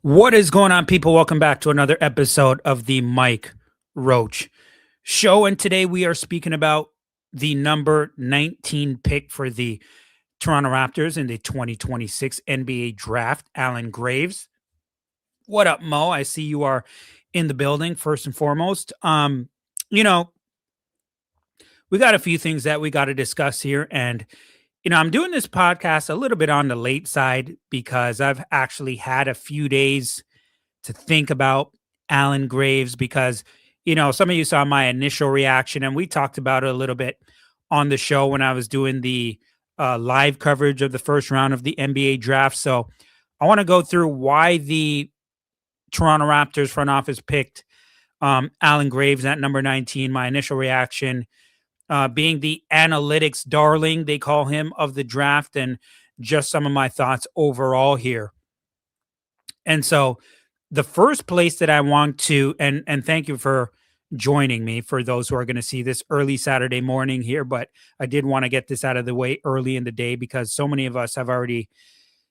What is going on, people? Welcome back to another episode of the Mike Roach Show. And today we are speaking about the number 19 pick for the Toronto Raptors in the 2026 NBA draft, Alan Graves. What up, Mo? I see you are in the building, first and foremost. You know, we got a few things that we got to discuss here. And I'm doing this podcast a little bit on the late side because I've actually had a few days to think about Alan Graves because, some of you saw my initial reaction and we talked about it a little bit on the show when I was doing the live coverage of the first round of the NBA draft. So I want to go through why the Toronto Raptors front office picked Alan Graves at number 19, my initial reaction, being the analytics darling, they call him, of the draft, and just some of my thoughts overall here. And so the first place that I want to, and thank you for joining me for those who are going to see this early Saturday morning here, but I did want to get this out of the way early in the day because so many of us have already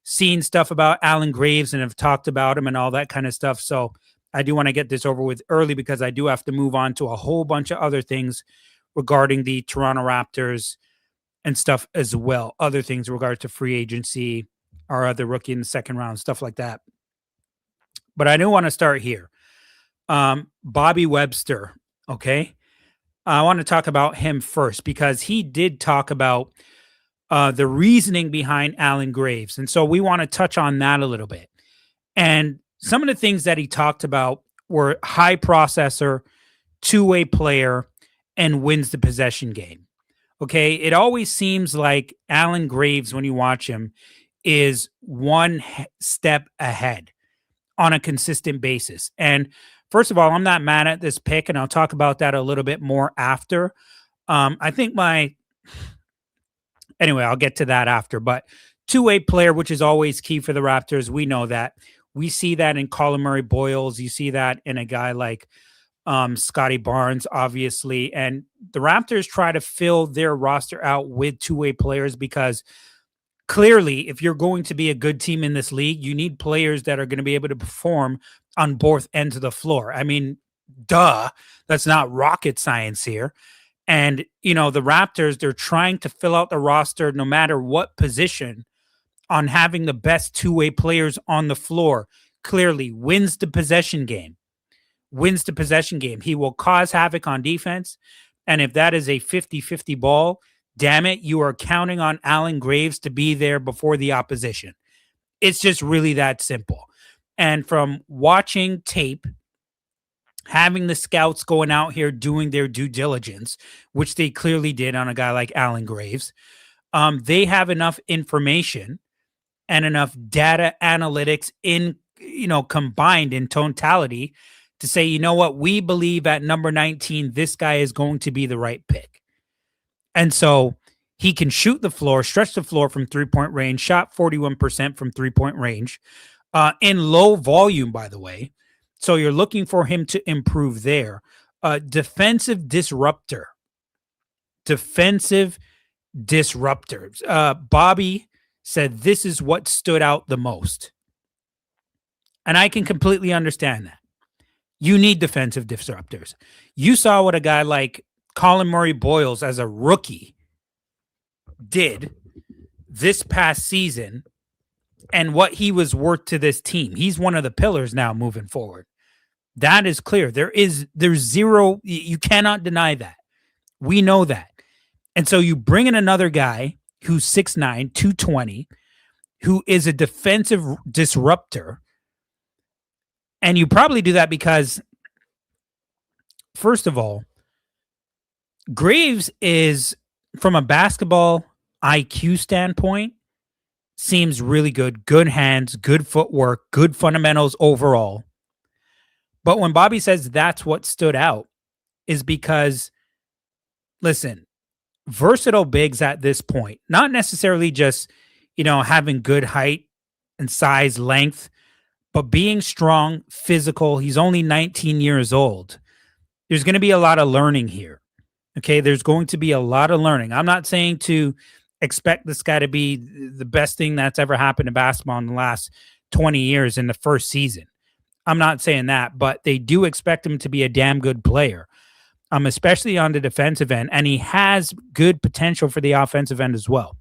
seen stuff about Alan Graves and have talked about him and all that kind of stuff. So I do want to get this over with early because I do have to move on to a whole bunch of other things regarding the Toronto Raptors and stuff as well. Other things in regard to free agency, our other rookie in the second round, stuff like that. But I do want to start here. Bobby Webster, okay? I want to talk about him first because he did talk about the reasoning behind Alan Graves. And so we want to touch on that a little bit. And some of the things that he talked about were high processor, two-way player, and wins the possession game. Okay. It always seems like Alan Graves, when you watch him, is one step ahead on a consistent basis. And first of all, I'm not mad at this pick, and I'll talk about that a little bit more after. I think anyway, I'll get to that after, but two-way player, which is always key for the Raptors. We know that. We see that in Colin Murray-Boyles. You see that in a guy like Scotty Barnes, obviously. And the Raptors try to fill their roster out with two-way players because clearly, if you're going to be a good team in this league, you need players that are going to be able to perform on both ends of the floor. I mean, duh, that's not rocket science here. And, the Raptors, they're trying to fill out the roster no matter what position on having the best two-way players on the floor. Clearly wins the possession game. He will cause havoc on defense. And if that is a 50-50 ball, damn it, you are counting on Alan Graves to be there before the opposition. It's just really that simple. And from watching tape, having the scouts going out here doing their due diligence, which they clearly did on a guy like Alan Graves, they have enough information and enough data analytics combined in totality to say, you know what, we believe at number 19, this guy is going to be the right pick. And so he can shoot the floor, stretch the floor from three-point range, shot 41% from three-point range, in low volume, by the way. So you're looking for him to improve there. Defensive disruptor. Bobby said this is what stood out the most. And I can completely understand that. You need defensive disruptors. You saw what a guy like Colin Murray-Boyles as a rookie did this past season and what he was worth to this team. He's one of the pillars now moving forward. That is clear. There's zero, you cannot deny that. We know that. And so you bring in another guy who's 6'9", 220, who is a defensive disruptor. And you probably do that because, first of all, Graves is, from a basketball IQ standpoint, seems really good. Good hands, good footwork, good fundamentals overall. But when Bobby says that's what stood out, is because, listen, versatile bigs at this point, not necessarily just, having good height and size, length, but being strong, physical. He's only 19 years old. There's going to be a lot of learning here. Okay, there's going to be a lot of learning. I'm not saying to expect this guy to be the best thing that's ever happened to basketball in the last 20 years in the first season. I'm not saying that, but they do expect him to be a damn good player, especially on the defensive end. And he has good potential for the offensive end as well.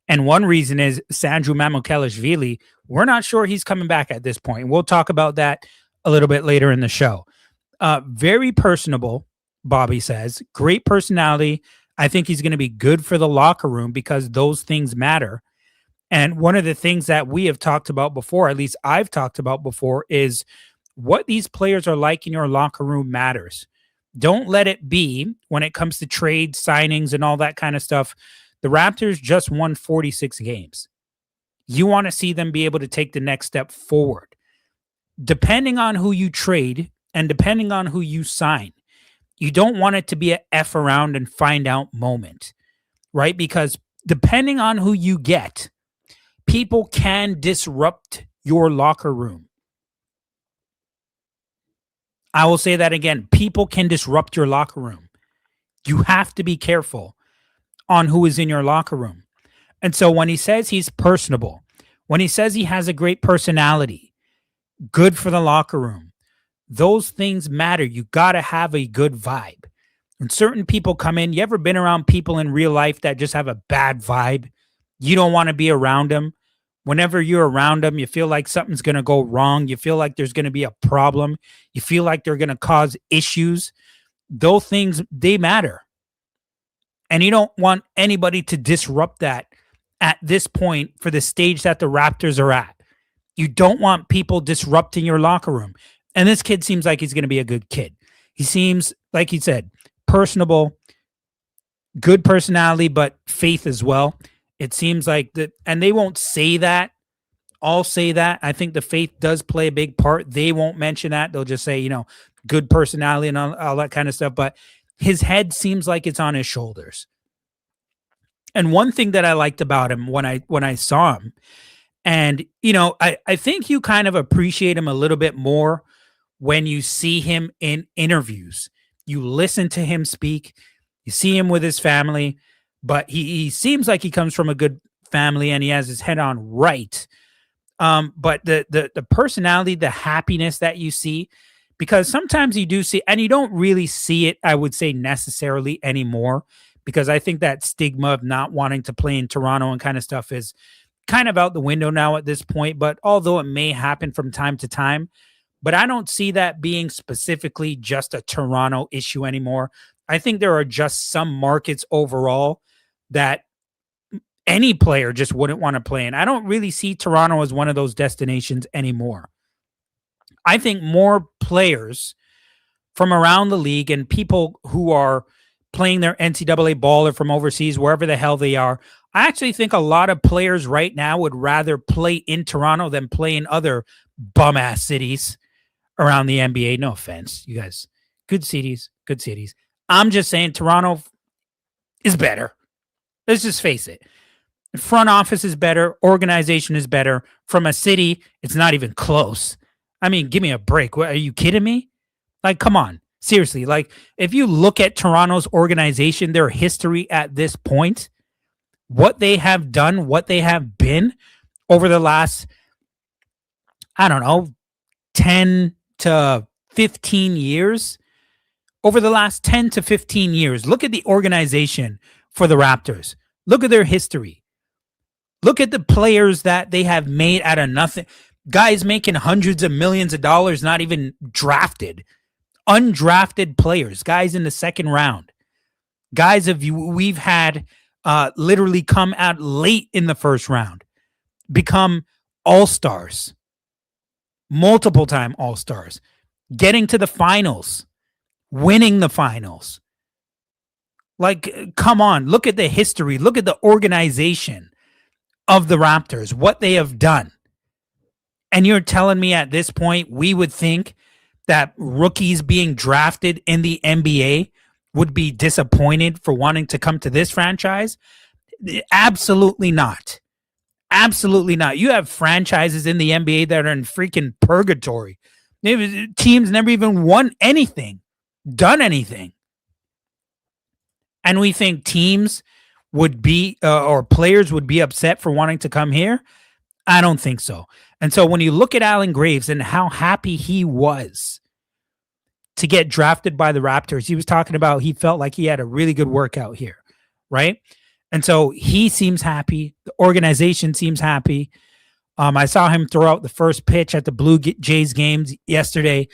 And one reason is Sandro Mamukelashvili. We're not sure he's coming back at this point. We'll talk about that a little bit later in the show. Very personable, Bobby says. Great personality. I think he's going to be good for the locker room because those things matter. And one of the things that we have talked about before, at least I've talked about before, is what these players are like in your locker room matters. Don't let it be when it comes to trade signings and all that kind of stuff. The Raptors just won 46 games. You want to see them be able to take the next step forward. Depending on who you trade and depending on who you sign, you don't want it to be a F around and find out moment, right? Because depending on who you get, people can disrupt your locker room. I will say that again. People can disrupt your locker room. You have to be careful on who is in your locker room. And so when he says he's personable, when he says he has a great personality, good for the locker room, those things matter. You got to have a good vibe. When certain people come in, you ever been around people in real life that just have a bad vibe? You don't want to be around them. Whenever you're around them, you feel like something's going to go wrong. You feel like there's going to be a problem. You feel like they're going to cause issues. Those things, they matter. And you don't want anybody to disrupt that at this point for the stage that the Raptors are at. You don't want people disrupting your locker room. And this kid seems like he's going to be a good kid. He seems, like he said, personable, good personality, but faith as well. It seems like that, and they won't say that. I'll say that. I think the faith does play a big part. They won't mention that. They'll just say, good personality and all that kind of stuff. But his head seems like it's on his shoulders. And one thing that I liked about him when I saw him, and I think you kind of appreciate him a little bit more when you see him in interviews. You listen to him speak, you see him with his family, but he seems like he comes from a good family and he has his head on right. But the personality, the happiness that you see, because sometimes you do see, and you don't really see it, I would say, necessarily anymore, because I think that stigma of not wanting to play in Toronto and kind of stuff is kind of out the window now at this point. But although it may happen from time to time, but I don't see that being specifically just a Toronto issue anymore. I think there are just some markets overall that any player just wouldn't want to play in. I don't really see Toronto as one of those destinations anymore. I think more players from around the league and people who are playing their NCAA ball or from overseas, wherever the hell they are, I actually think a lot of players right now would rather play in Toronto than play in other bum-ass cities around the NBA. No offense, you guys. Good cities. I'm just saying Toronto is better. Let's just face it. The front office is better. Organization is better. From a city, it's not even close. I mean, give me a break. What, are you kidding me? Like, come on. Seriously. Like, if you look at Toronto's organization, their history at this point, what they have done, what they have been over the last, 10 to 15 years, over the last 10 to 15 years, look at the organization for the Raptors. Look at their history. Look at the players that they have made out of nothing. Guys making hundreds of millions of dollars, not even drafted. Undrafted players, guys in the second round. Guys we've had literally come out late in the first round, become all-stars, multiple time all-stars, getting to the finals, winning the finals. Like, come on, look at the history, look at the organization of the Raptors, what they have done. And you're telling me at this point, we would think that rookies being drafted in the NBA would be disappointed for wanting to come to this franchise? Absolutely not. Absolutely not. You have franchises in the NBA that are in freaking purgatory. Teams never even won anything, done anything. And we think teams would be, or players would be upset for wanting to come here? I don't think so. And so when you look at Alan Graves and how happy he was to get drafted by the Raptors, he was talking about he felt like he had a really good workout here, right? And so he seems happy. The organization seems happy. I saw him throw out the first pitch at the Blue Jays games yesterday.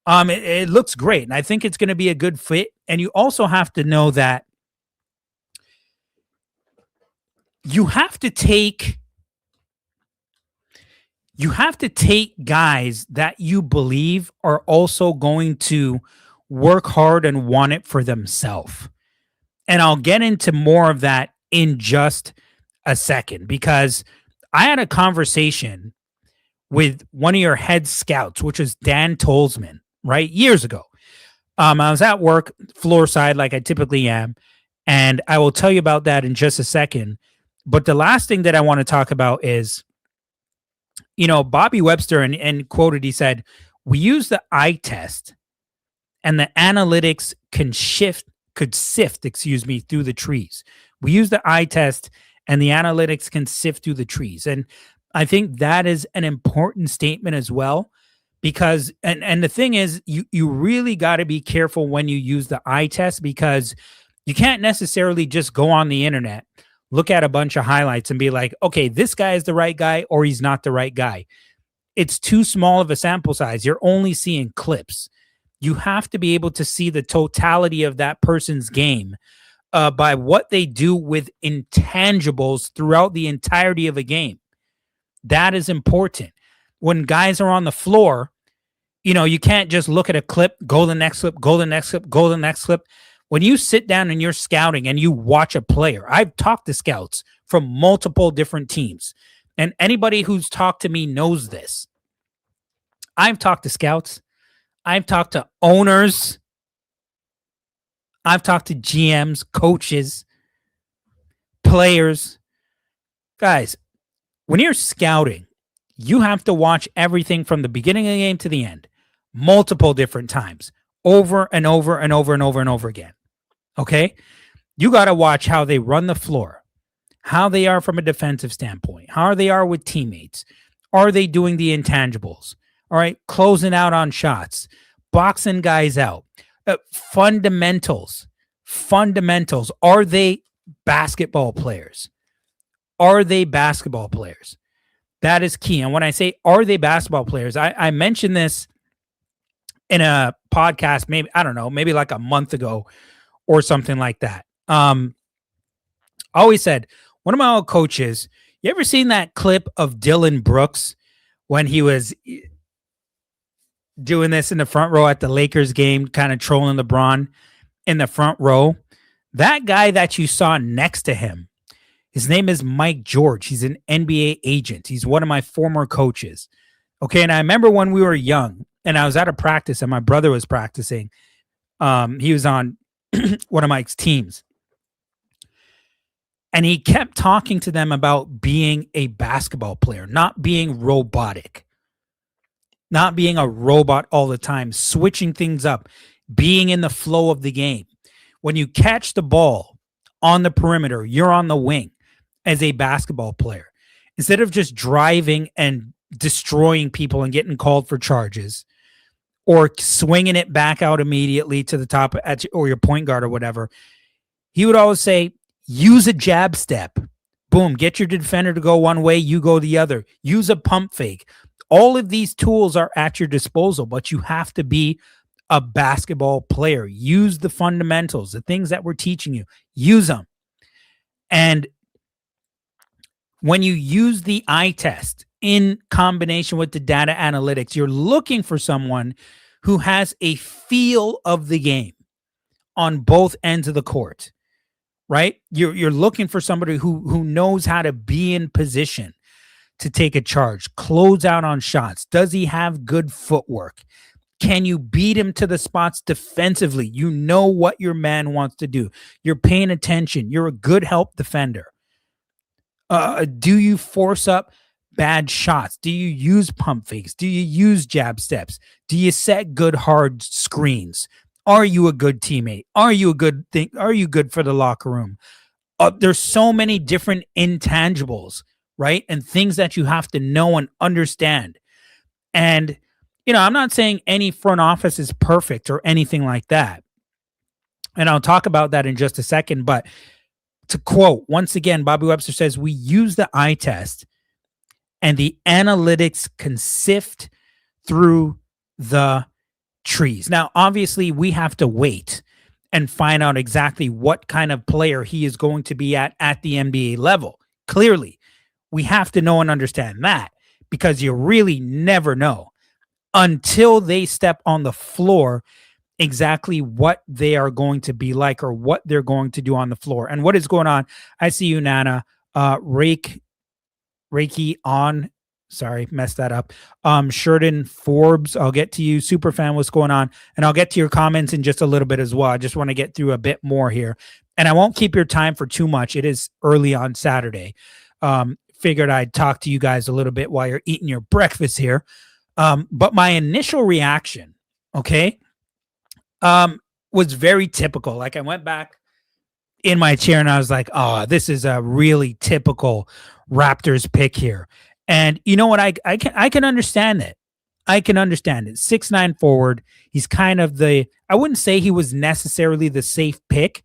It looks great, and I think it's going to be a good fit. And you also have to know that you have to take guys that you believe are also going to work hard and want it for themselves. And I'll get into more of that in just a second, because I had a conversation with one of your head scouts, which is Dan Tolzman, right? Years ago. I was at work, floor side, like I typically am. And I will tell you about that in just a second. But the last thing that I want to talk about is, Bobby Webster and quoted, he said, we use the eye test and the analytics could sift, through the trees. We use the eye test and the analytics can sift through the trees. And I think that is an important statement as well, because, and the thing is, you really got to be careful when you use the eye test, because you can't necessarily just go on the internet, look at a bunch of highlights and be like, okay, this guy is the right guy or he's not the right guy. It's too small of a sample size. You're only seeing clips. You have to be able to see the totality of that person's game by what they do with intangibles throughout the entirety of a game. That is important. When guys are on the floor, you can't just look at a clip, go to the next clip, go to the next clip, go to the next clip. When you sit down and you're scouting and you watch a player, I've talked to scouts from multiple different teams, and anybody who's talked to me knows this. I've talked to scouts. I've talked to owners. I've talked to GMs, coaches, players. Guys, when you're scouting, you have to watch everything from the beginning of the game to the end, multiple different times, over and over and over and over and over again. Okay? You got to watch how they run the floor, how they are from a defensive standpoint, how they are with teammates. Are they doing the intangibles? All right, closing out on shots, boxing guys out. Fundamentals. Are they basketball players? Are they basketball players? That is key. And when I say, are they basketball players, I mentioned this in a podcast, maybe like a month ago or something like that. I always said, one of my old coaches, you ever seen that clip of Dylan Brooks when he was doing this in the front row at the Lakers game, kind of trolling LeBron in the front row? That guy that you saw next to him, his name is Mike George. He's an NBA agent. He's one of my former coaches. Okay, and I remember when we were young and I was at a practice and my brother was practicing. He was on one of Mike's teams. And he kept talking to them about being a basketball player, not being robotic, not being a robot all the time, switching things up, being in the flow of the game. When you catch the ball on the perimeter, you're on the wing as a basketball player. Instead of just driving and destroying people and getting called for charges or swinging it back out immediately to the top or your point guard or whatever, he would always say, use a jab step. Boom, get your defender to go one way, you go the other. Use a pump fake. All of these tools are at your disposal, but you have to be a basketball player. Use the fundamentals, the things that we're teaching you. Use them. And when you use the eye test in combination with the data analytics, you're looking for someone who has a feel of the game on both ends of the court, right? You're looking for somebody who knows how to be in position to take a charge, close out on shots. Does he have good footwork? Can you beat him to the spots defensively? You know what your man wants to do. You're paying attention. You're a good help defender. Do you force up bad shots? Do you use pump fakes? Do you use jab steps? Do you set good hard screens? Are you a good teammate? Are you a good thing? Are you good for the locker room? There's so many different intangibles right? And things that you have to know and understand. And, I'm not saying any front office is perfect or anything like that. And I'll talk about that in just a second. But to quote, once again, Bobby Webster says, we use the eye test and the analytics can sift through the trees. Now, obviously, we have to wait and find out exactly what kind of player he is going to be at the NBA level. Clearly, we have to know and understand that, because you really never know until they step on the floor exactly what they are going to be like or what they're going to do on the floor. And what is going on? I see you, Nana. Reiki on. Sorry, messed that up. Sheridan Forbes, I'll get to you. Superfan, what's going on? And I'll get to your comments in just a little bit as well. I just want to get through a bit more here. And I won't keep your time for too much. It is early on Saturday. Figured I'd talk to you guys a little bit while you're eating your breakfast here. But my initial reaction, okay, was very typical. Like, I went back in my chair and I was like, oh, this is a really typical Raptors pick here. And you know what? I can understand it. I can understand it. 6'9" forward. He's kind of I wouldn't say he was necessarily the safe pick,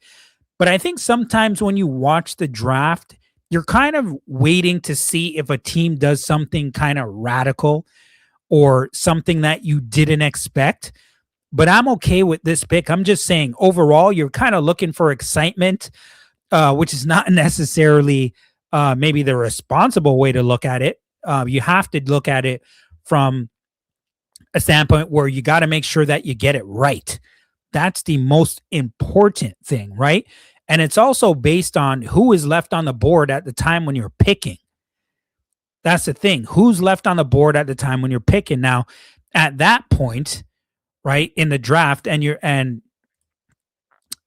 but I think sometimes when you watch the draft, you're kind of waiting to see if a team does something kind of radical or something that you didn't expect. But I'm okay with this pick. I'm just saying, overall, you're kind of looking for excitement, which is not necessarily maybe the responsible way to look at it. You have to look at it from a standpoint where you got to make sure that you get it right. That's the most important thing, right? And it's also based on who is left on the board at the time when you're picking. That's the thing. Who's left on the board at the time when you're picking? Now, at that point, right, in the draft, and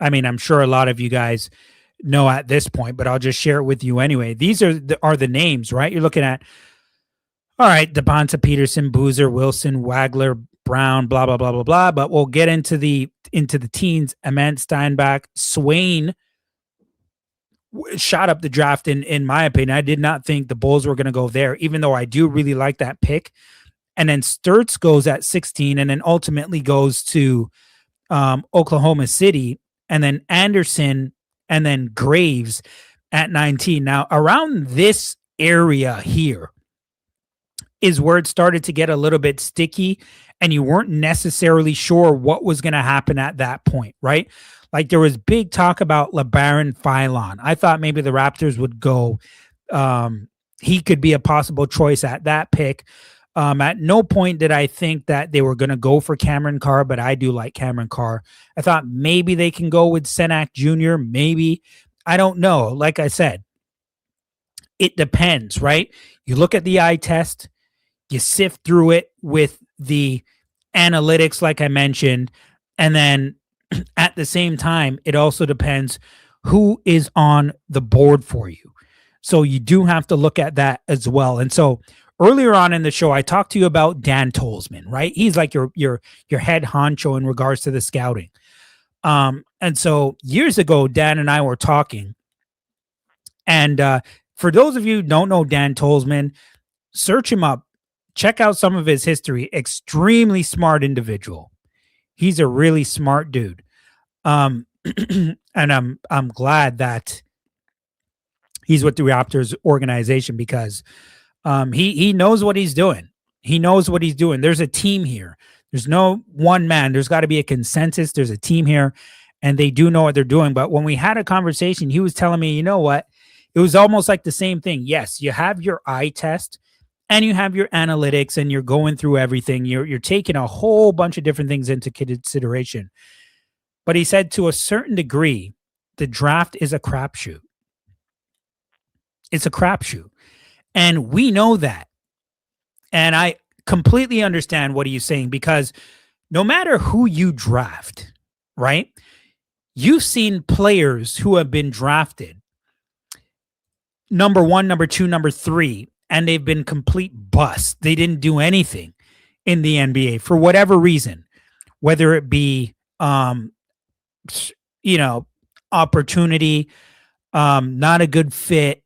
I mean, I'm sure a lot of you guys know at this point, but I'll just share it with you anyway. These are the names, right? You're looking at, all right, Devonta Peterson, Boozer, Wilson, Wagler, Brown, blah, blah, blah, blah, blah. But we'll get into the teens. Ament Steinbach, Swain shot up the draft in my opinion. I did not think the Bulls were going to go there, even though I do really like that pick. And then Sturts goes at 16 and then ultimately goes to Oklahoma City, and then Anderson and then Graves at 19. Now, around this area here is where it started to get a little bit sticky, and you weren't necessarily sure what was going to happen at that point, right? Like, there was big talk about LeBaron Philon. I thought maybe the Raptors would go. He could be a possible choice at that pick. At no point did I think that they were going to go for Cameron Carr, but I do like Cameron Carr. I thought maybe they can go with Senak Jr. Maybe. I don't know. Like I said, it depends, right? You look at the eye test, you sift through it with the analytics, like I mentioned, and then at the same time, it also depends who is on the board for you. So you do have to look at that as well. And so earlier on in the show, I talked to you about Dan Tolzman, right? He's like your head honcho in regards to the scouting. And so years ago, Dan and I were talking. And for those of you who don't know Dan Tolzman, search him up. Check out some of his history. Extremely smart individual. He's a really smart dude. And I'm glad that he's with the Raptors organization, because he knows what he's doing. He knows what he's doing. There's a team here. There's no one man. There's got to be a consensus. There's a team here, and they do know what they're doing. But when we had a conversation, he was telling me, you know what? It was almost like the same thing. Yes, you have your eye test and you have your analytics, and you're going through everything. You're taking a whole bunch of different things into consideration. But he said, to a certain degree, the draft is a crapshoot. It's a crapshoot. And we know that. And I completely understand what he's saying, because no matter who you draft, right? You've seen players who have been drafted number 1, number 2, number 3, and they've been complete busts. They didn't do anything in the NBA for whatever reason, whether it be, opportunity, not a good fit,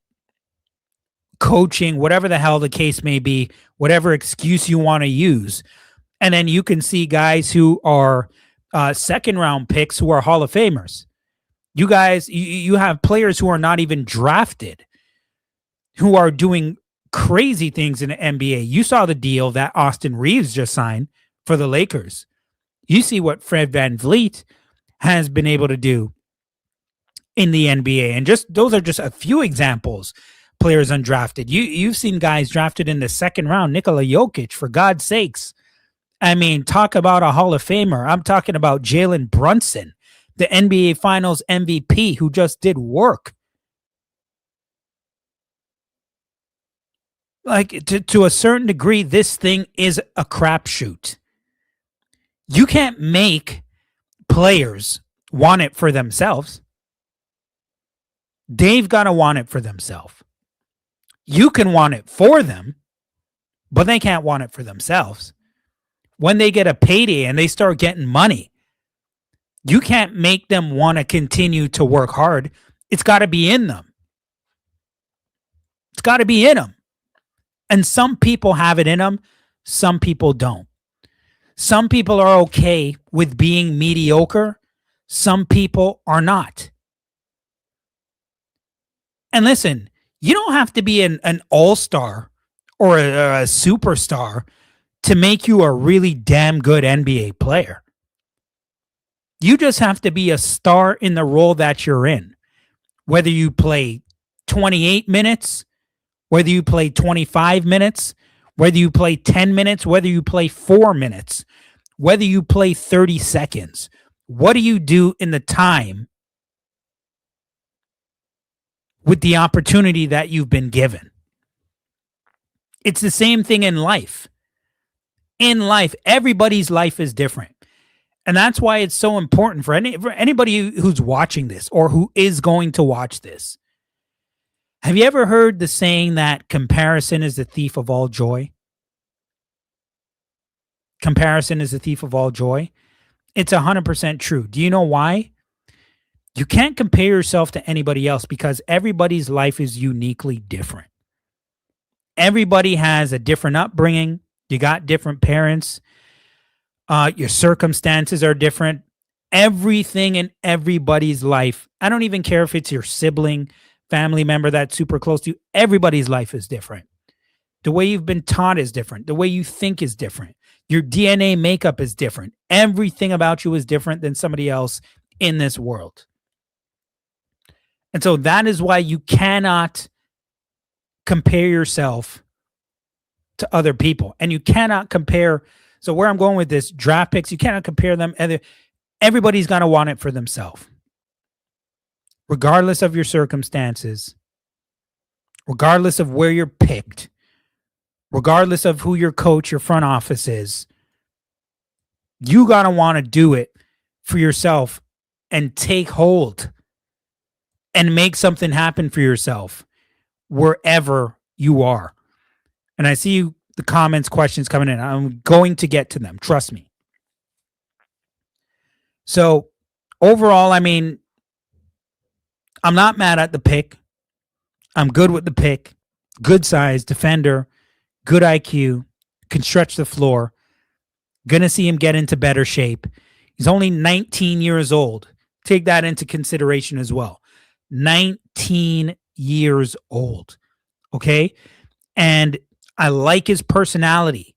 coaching, whatever the hell the case may be, whatever excuse you want to use. And then you can see guys who are second round picks who are Hall of Famers. You guys, you have players who are not even drafted who are doing crazy things in the NBA. You saw the deal that Austin Reeves just signed for the Lakers. You see what Fred VanVleet has been able to do in the NBA. And just those are just a few examples. Players undrafted. You've seen guys drafted in the second round. Nikola Jokic, for God's sakes. I mean, talk about a Hall of Famer. I'm talking about Jalen Brunson, the NBA Finals MVP, who just did work. Like, to a certain degree, this thing is a crapshoot. You can't make players want it for themselves. They've got to want it for themselves. You can want it for them, but they can't want it for themselves. When they get a payday and they start getting money, you can't make them want to continue to work hard. It's got to be in them. It's got to be in them. And some people have it in them. Some people don't. Some people are okay with being mediocre. Some people are not. And listen, you don't have to be an all-star or a superstar to make you a really damn good NBA player. You just have to be a star in the role that you're in. Whether you play 28 minutes, whether you play 25 minutes, whether you play 10 minutes, whether you play 4 minutes, whether you play 30 seconds. What do you do in the time with the opportunity that you've been given? It's the same thing in life. In life, everybody's life is different. And that's why it's so important for anybody who's watching this or who is going to watch this. Have you ever heard the saying that comparison is the thief of all joy? Comparison is the thief of all joy. It's 100% true. Do you know why? You can't compare yourself to anybody else because everybody's life is uniquely different. Everybody has a different upbringing. You got different parents. Your circumstances are different. Everything in everybody's life. I don't even care if it's your sibling, family member that's super close to you. Everybody's life is different. The way you've been taught is different. The way you think is different. Your DNA makeup is different. Everything about you is different than somebody else in this world. And so that is why you cannot compare yourself to other people. And you cannot compare. So where I'm going with this, draft picks, you cannot compare them. Everybody's going to want it for themselves. Regardless of your circumstances, regardless of where you're picked, regardless of who your coach, your front office is, you got to want to do it for yourself and take hold and make something happen for yourself wherever you are. And I see the comments, questions coming in. I'm going to get to them. Trust me. So overall, I mean, I'm not mad at the pick. I'm good with the pick. Good size, defender, good IQ, can stretch the floor. Gonna see him get into better shape. He's only 19 years old. Take that into consideration as well. 19 years old. Okay? And I like his personality.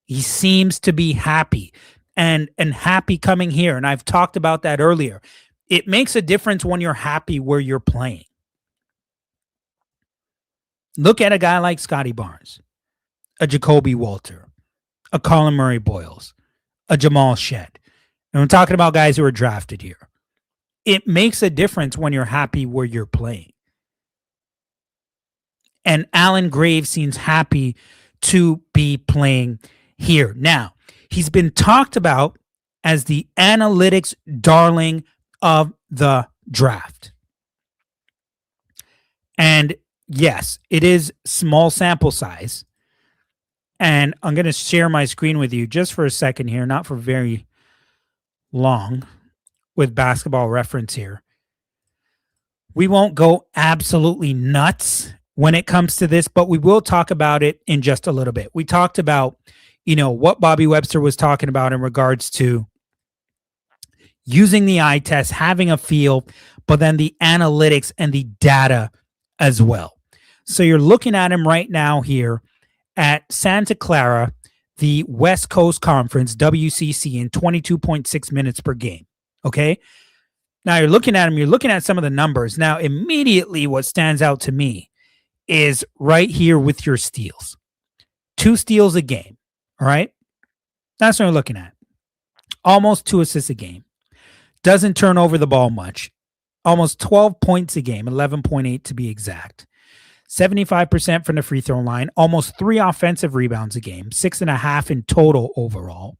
He seems to be happy and happy coming here. And I've talked about that earlier. It makes a difference when you're happy where you're playing. Look at a guy like Scotty Barnes, a Jacoby Walter, a Colin Murray Boyles, a Jamal Shed. And I'm talking about guys who are drafted here. It makes a difference when you're happy where you're playing. And Alan Graves seems happy to be playing here. Now, he's been talked about as the analytics darling of the draft. And yes, it is small sample size. And I'm going to share my screen with you just for a second here, not for very long, with Basketball Reference here. We won't go absolutely nuts when it comes to this, but we will talk about it in just a little bit. We talked about, what Bobby Webster was talking about in regards to using the eye test, having a feel, but then the analytics and the data as well. So you're looking at him right now here at Santa Clara, the West Coast Conference, WCC, in 22.6 minutes per game. Okay. Now you're looking at him, you're looking at some of the numbers. Now, immediately what stands out to me is right here with your steals. 2 steals a game. All right. That's what we're looking at. Almost 2 assists a game. Doesn't turn over the ball much. Almost 12 points a game, 11.8 to be exact. 75% from the free throw line, almost 3 offensive rebounds a game, 6.5 in total overall.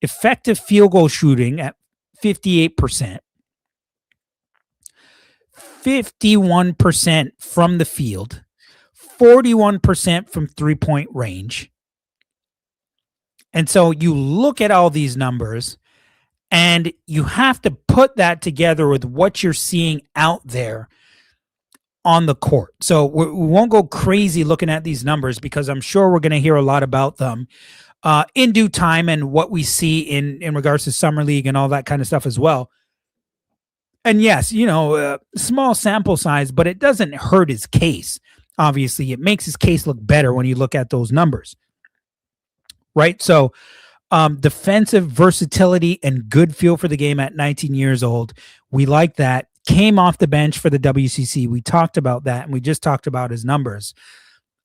Effective field goal shooting at 58%. 51% from the field, 41% from 3-point range. And so you look at all these numbers and you have to put that together with what you're seeing out there on the court. So we won't go crazy looking at these numbers because I'm sure we're going to hear a lot about them in due time and what we see in regards to Summer League and all that kind of stuff as well. And yes, small sample size, but it doesn't hurt his case. Obviously, it makes his case look better when you look at those numbers. Right? So defensive versatility and good feel for the game at 19 years old. We like that. Came off the bench for the WCC. We talked about that, and we just talked about his numbers.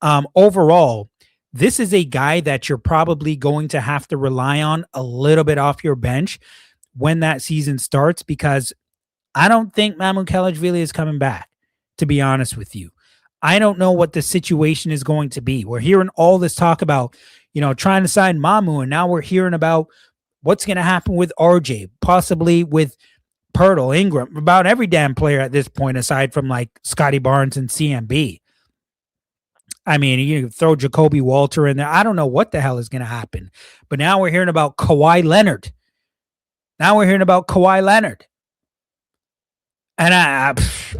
Overall, this is a guy that you're probably going to have to rely on a little bit off your bench when that season starts, because I don't think Mamukelashvili is coming back, to be honest with you. I don't know what the situation is going to be. We're hearing all this talk about, trying to sign Mamu, and now we're hearing about what's going to happen with RJ, possibly with Pirtle, Ingram, about every damn player at this point, aside from like Scotty Barnes and CMB. I mean, you throw Jacoby Walter in there. I don't know what the hell is going to happen. But now we're hearing about Kawhi Leonard. And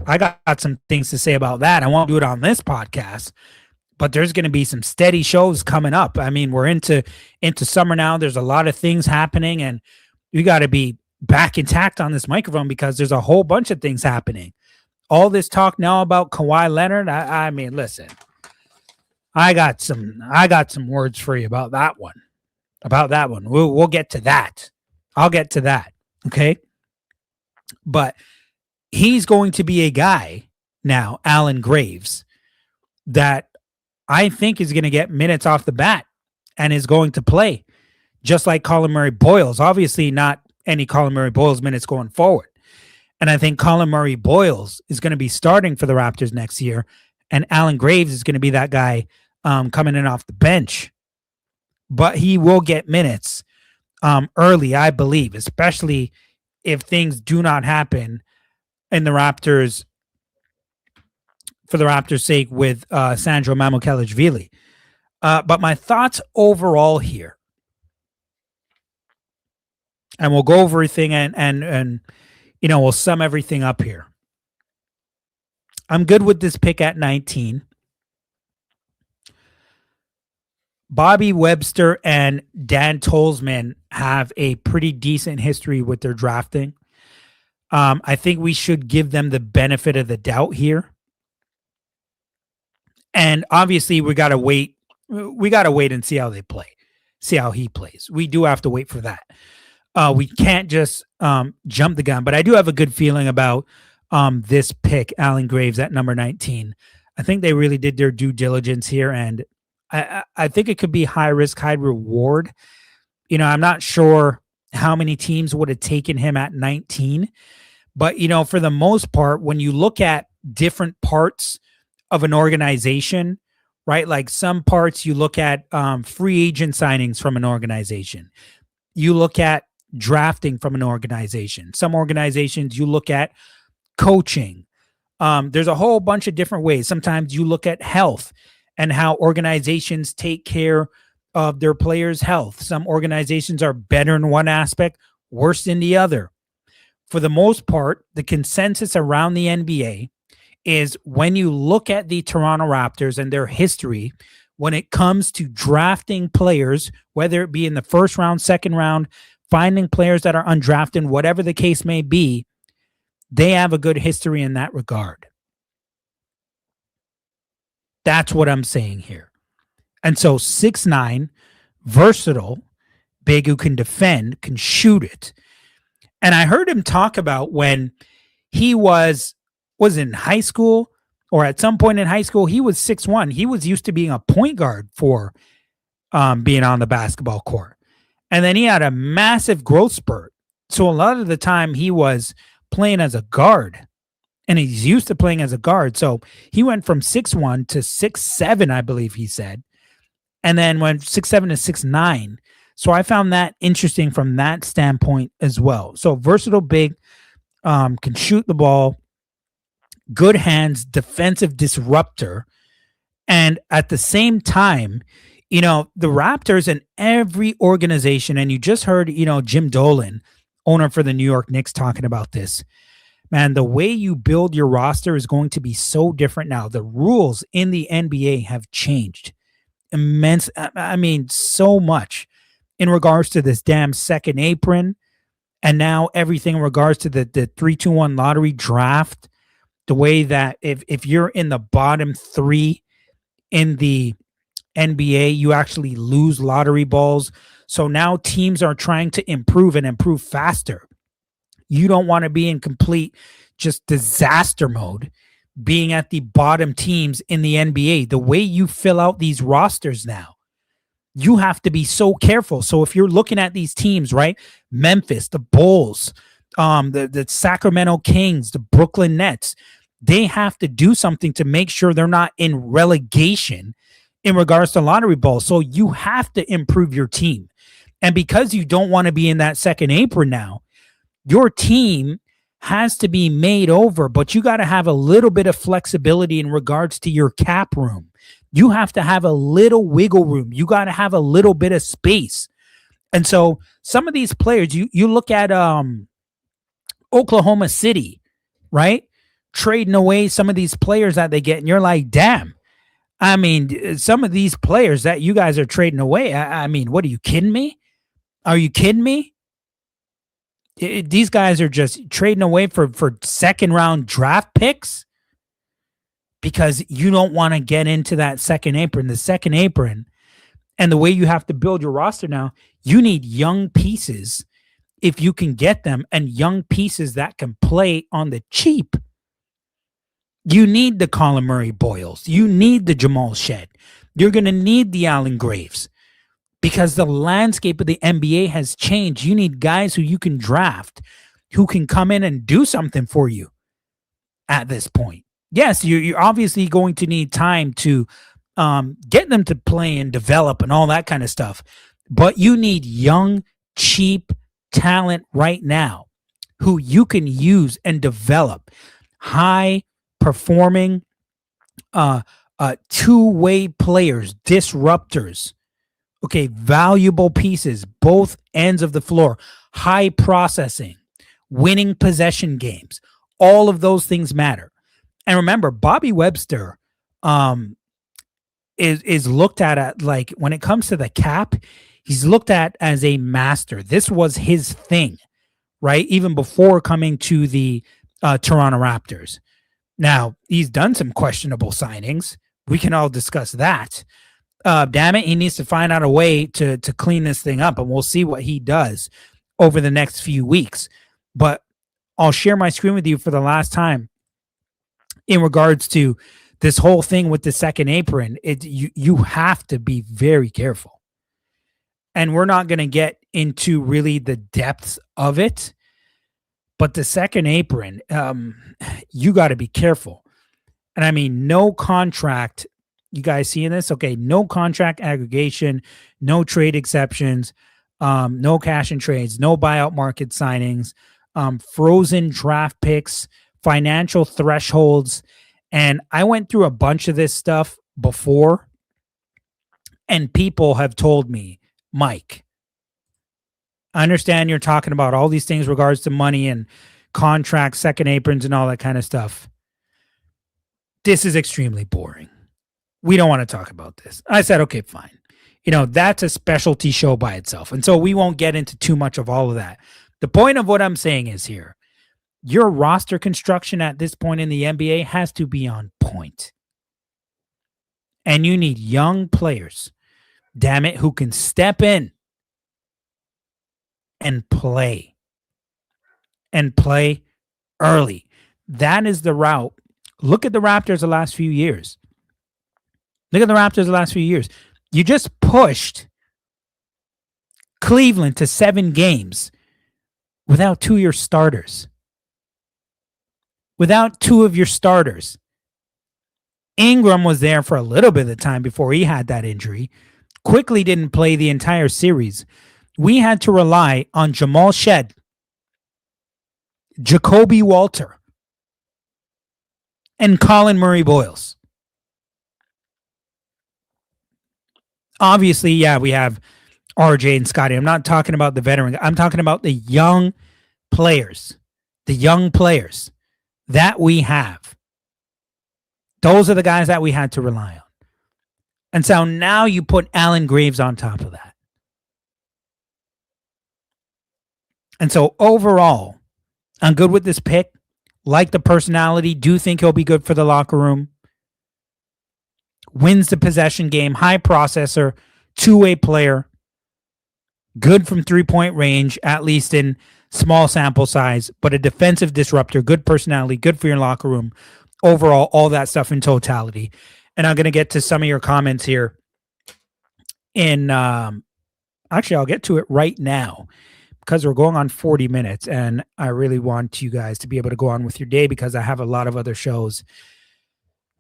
I got some things to say about that. I won't do it on this podcast, but there's going to be some steady shows coming up. I mean, we're into summer now. There's a lot of things happening, and you got to be back intact on this microphone because there's a whole bunch of things happening. All this talk now about Kawhi Leonard. I mean, listen, I got some words for you about that one. We'll get to that. I'll get to that. Okay. But he's going to be a guy now, Alan Graves, that I think is going to get minutes off the bat and is going to play just like Colin Murray-Boyles. Obviously not any Colin Murray-Boyles minutes going forward. And I think Colin Murray-Boyles is going to be starting for the Raptors next year, and Alan Graves is going to be that guy coming in off the bench. But he will get minutes early, I believe, especially if things do not happen in the Raptors, for the Raptors' sake, with Sandro Mamukelashvili. But my thoughts overall here, and we'll go over everything and we'll sum everything up here. I'm good with this pick at 19. Bobby Webster and Dan Tolzman have a pretty decent history with their drafting. I think we should give them the benefit of the doubt here. And obviously we got to wait. We got to wait and see how they play, see how he plays. We do have to wait for that. We can't just jump the gun, but I do have a good feeling about this pick, Alan Graves at number 19. I think they really did their due diligence here, and I think it could be high risk, high reward. I'm not sure how many teams would have taken him at 19, but for the most part, when you look at different parts of an organization, right? Like some parts you look at free agent signings from an organization. You look at drafting from an organization. Some organizations you look at coaching. There's a whole bunch of different ways. Sometimes you look at health and how organizations take care of their players' health. Some organizations are better in one aspect, worse in the other. For the most part, the consensus around the NBA is when you look at the Toronto Raptors and their history when it comes to drafting players, whether it be in the first round, second round, finding players that are undrafted, whatever the case may be, they have a good history in that regard. That's what I'm saying here. And so 6'9", versatile, big who can defend, can shoot it. And I heard him talk about when he was in high school or at some point in high school, he was 6'1". He was used to being a point guard for being on the basketball court. And then he had a massive growth spurt. So a lot of the time he was playing as a guard, and he's used to playing as a guard. So he went from 6'1" to 6'7", I believe he said, and then went 6'7" to 6'9". So I found that interesting from that standpoint as well. So versatile big, can shoot the ball, good hands, defensive disruptor. And at the same time, the Raptors and every organization, and you just heard, Jim Dolan, owner for the New York Knicks, talking about this. Man, the way you build your roster is going to be so different now. The rules in the NBA have changed immense. I mean, so much in regards to this damn second apron. And now everything in regards to the 3-2-1 lottery draft, the way that if you're in the bottom three in the NBA, you actually lose lottery balls. So now teams are trying to improve and improve faster. You don't want to be in complete just disaster mode, being at the bottom teams in the NBA. The way you fill out these rosters now, you have to be so careful. So if you're looking at these teams, right? Memphis, the Bulls, the Sacramento Kings, the Brooklyn Nets, they have to do something to make sure they're not in relegation in regards to lottery balls. So you have to improve your team. And because you don't want to be in that second apron now, your team has to be made over, but you got to have a little bit of flexibility in regards to your cap room. You have to have a little wiggle room. You got to have a little bit of space. And so some of these players, you look at Oklahoma City, right? Trading away some of these players that they get, and you're like, damn. I mean, some of these players that you guys are trading away, I mean, what, are you kidding me? Are you kidding me? These guys are just trading away for second round draft picks because you don't want to get into that second apron. The second apron and the way you have to build your roster now, you need young pieces if you can get them, and young pieces that can play on the cheap. You need the Colin Murray Boyles. You need the Jamal Shed. You're going to need the Allen Graves. Because the landscape of the NBA has changed. You need guys who you can draft, who can come in and do something for you at this point. Yes, you're obviously going to need time to get them to play and develop and all that kind of stuff. But you need young, cheap talent right now who you can use and develop. High-performing, two-way players, disruptors. Okay, valuable pieces, both ends of the floor, high processing, winning possession games. All of those things matter. And remember, Bobby Webster is looked at like, when it comes to the cap, he's looked at as a master. This was his thing, right? Even before coming to the Toronto Raptors. Now, he's done some questionable signings. We can all discuss that. Damn it, he needs to find out a way to clean this thing up, and we'll see what he does over the next few weeks. But I'll share my screen with you for the last time in regards to this whole thing with the second apron. You have to be very careful. And we're not going to get into really the depths of it, but the second apron, you got to be careful. And I mean, no contract. You guys seeing this? Okay, no contract aggregation, no trade exceptions, no cash and trades, no buyout market signings, frozen draft picks, financial thresholds. And I went through a bunch of this stuff before, and people have told me, Mike, I understand you're talking about all these things regards to money and contracts, second aprons, and all that kind of stuff. this is extremely boring. We don't want to talk about this. I said, okay, fine. That's a specialty show by itself. And so we won't get into too much of all of that. The point of what I'm saying is here, your roster construction at this point in the NBA has to be on point. And you need young players, damn it, who can step in and play early. That is the route. Look at the Raptors the last few years. You just pushed Cleveland to 7 games without 2 of your starters. Ingram was there for a little bit of the time before he had that injury. Quickly didn't play the entire series. We had to rely on Jamal Shed, Jacoby Walter, and Colin Murray-Boyles. Obviously, yeah, we have RJ and Scotty. I'm not talking about the veteran. I'm talking about the young players. That we have. Those are the guys that we had to rely on. And so now you put Allen Graves on top of that. And so overall, I'm good with this pick. Like the personality. Do think he'll be good for the locker room. Wins the possession game. High processor. Two-way player. Good from three-point range, at least in small sample size, but a defensive disruptor, good personality, good for your locker room. Overall, all that stuff in totality. And I'm going to get to some of your comments here. Actually, I'll get to it right now because we're going on 40 minutes, and I really want you guys to be able to go on with your day because I have a lot of other shows